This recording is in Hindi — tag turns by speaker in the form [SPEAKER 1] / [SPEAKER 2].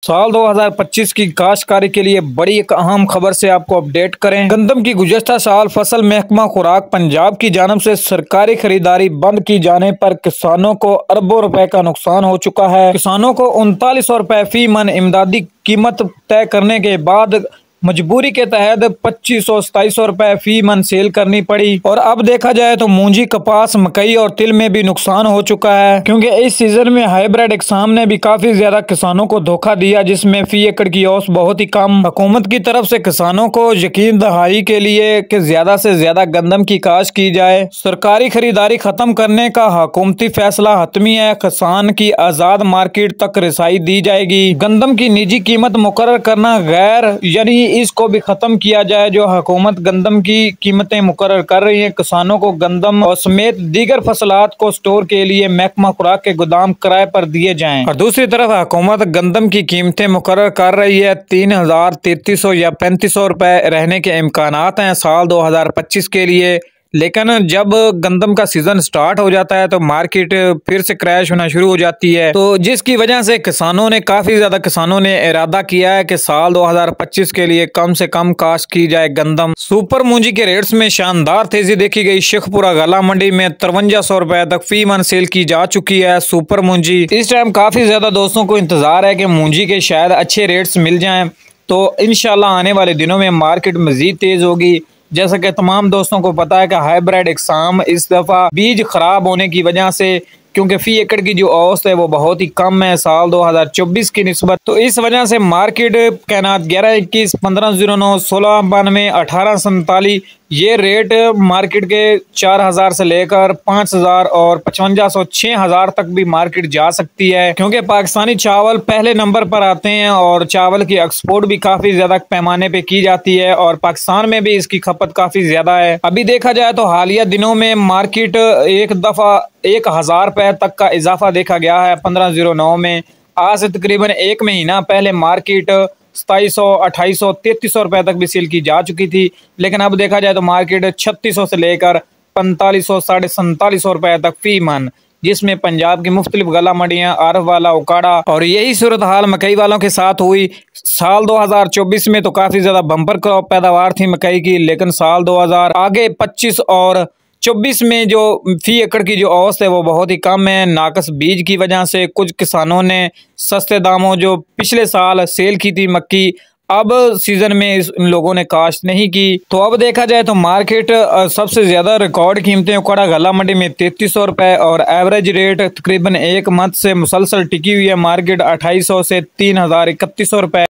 [SPEAKER 1] साल 2025 की काश्तकारी के लिए बड़ी एक अहम खबर से आपको अपडेट करें। गंदम की गुज़श्ता साल फसल महकमा खुराक पंजाब की जानब से सरकारी खरीदारी बंद की जाने पर किसानों को अरबों रुपए का नुकसान हो चुका है। किसानों को 3900 रुपए फी मन इमदादी कीमत तय करने के बाद मजबूरी के तहत 2500-2700 रुपए फी मन सेल करनी पड़ी। और अब देखा जाए तो मूंजी, कपास, मकई और तिल में भी नुकसान हो चुका है, क्योंकि इस सीजन में हाइब्रिड एग्जाम ने भी काफी ज्यादा किसानों को धोखा दिया, जिसमें फी एकड़ की औसत बहुत ही कम। हुकूमत की तरफ से किसानों को यकीन दहाई के लिए कि ज्यादा से ज्यादा गंदम की काश्त की जाए। सरकारी खरीदारी खत्म करने का हुकूमती फैसला हतमी है। किसान की आजाद मार्केट तक रसाई दी जाएगी। गंदम की निजी कीमत मुकर्रर करना गैर यानी इसको भी खत्म किया जाए। जो हुकूमत गंदम की कीमतें मुकर्रर कर रही है, किसानों को गंदम और समेत दीगर फसलात को स्टोर के लिए महकमा खुराक के गोदाम किराए पर दिए जाएं। और दूसरी तरफ हुकूमत गंदम की कीमतें मुकर्रर कर रही है। 3000, 3300 या 3500 रुपए रहने के इम्कानात हैं साल 2025 के लिए। लेकिन जब गंदम का सीजन स्टार्ट हो जाता है तो मार्केट फिर से क्रैश होना शुरू हो जाती है, तो जिसकी वजह से काफी ज्यादा किसानों ने इरादा किया है कि साल 2025 के लिए कम से कम काश्त की जाए गंदम। सुपर मूंजी के रेट्स में शानदार तेजी देखी गई। शेखपुरा गला मंडी में 5300 रुपए तक फी मन सेल की जा चुकी है सुपर मूंजी। इस टाइम काफी ज्यादा दोस्तों को इंतजार है कि मूंजी के शायद अच्छे रेट्स मिल जाएं, तो इंशाल्लाह आने वाले दिनों में मार्केट मजीद तेज होगी। जैसा कि तमाम दोस्तों को पता है कि हाइब्रिड एग्जाम इस दफ़ा बीज खराब होने की वजह से, क्योंकि फी एकड़ की जो औसत है वो बहुत ही कम है साल 2024 की निस्बत, तो इस वजह से मार्केट कैनात 1121, 1509, 1692, 1847 ये रेट मार्केट के 4000 से लेकर 5000 और 5500, 6000 तक भी मार्केट जा सकती है, क्योंकि पाकिस्तानी चावल पहले नंबर पर आते हैं और चावल की एक्सपोर्ट भी काफी ज्यादा पैमाने पे की जाती है और पाकिस्तान में भी इसकी खपत काफी ज्यादा है। अभी देखा जाए तो हालिया दिनों में मार्केट एक दफा 1000 रुपए तक का इजाफा देखा गया है 1509 में। आज से तकरीबन एक महीना पहले मार्केट 2700, 2800, 3300 रुपए तक भी सेल की जा चुकी थी, लेकिन अब देखा जाए तो मार्केट 3600 से लेकर 4500, 4750 रुपए तक फी मन, जिसमें पंजाब की मुख्तलिफ गला मंडियां, आरफ वाला, उकाड़ा और यही सूरत हाल मकई वालों के साथ हुई। साल 2024 में तो काफी ज्यादा बम्पर क्रॉप पैदावार थी मकई की, लेकिन साल 2025 और 24 में जो फी एकड़ की जो औसत है वो बहुत ही कम है। नाकस बीज की वजह से कुछ किसानों ने सस्ते दामों जो पिछले साल सेल की थी मक्की, अब सीजन में इन लोगों ने काश्त नहीं की। तो अब देखा जाए तो मार्केट सबसे ज्यादा रिकॉर्ड कीमतें उकाड़ा गला मंडी में 3300 रुपए और एवरेज रेट तकरीबन एक मंथ से मुसलसल टिकी हुई है मार्केट 2800 से 3031 रुपए।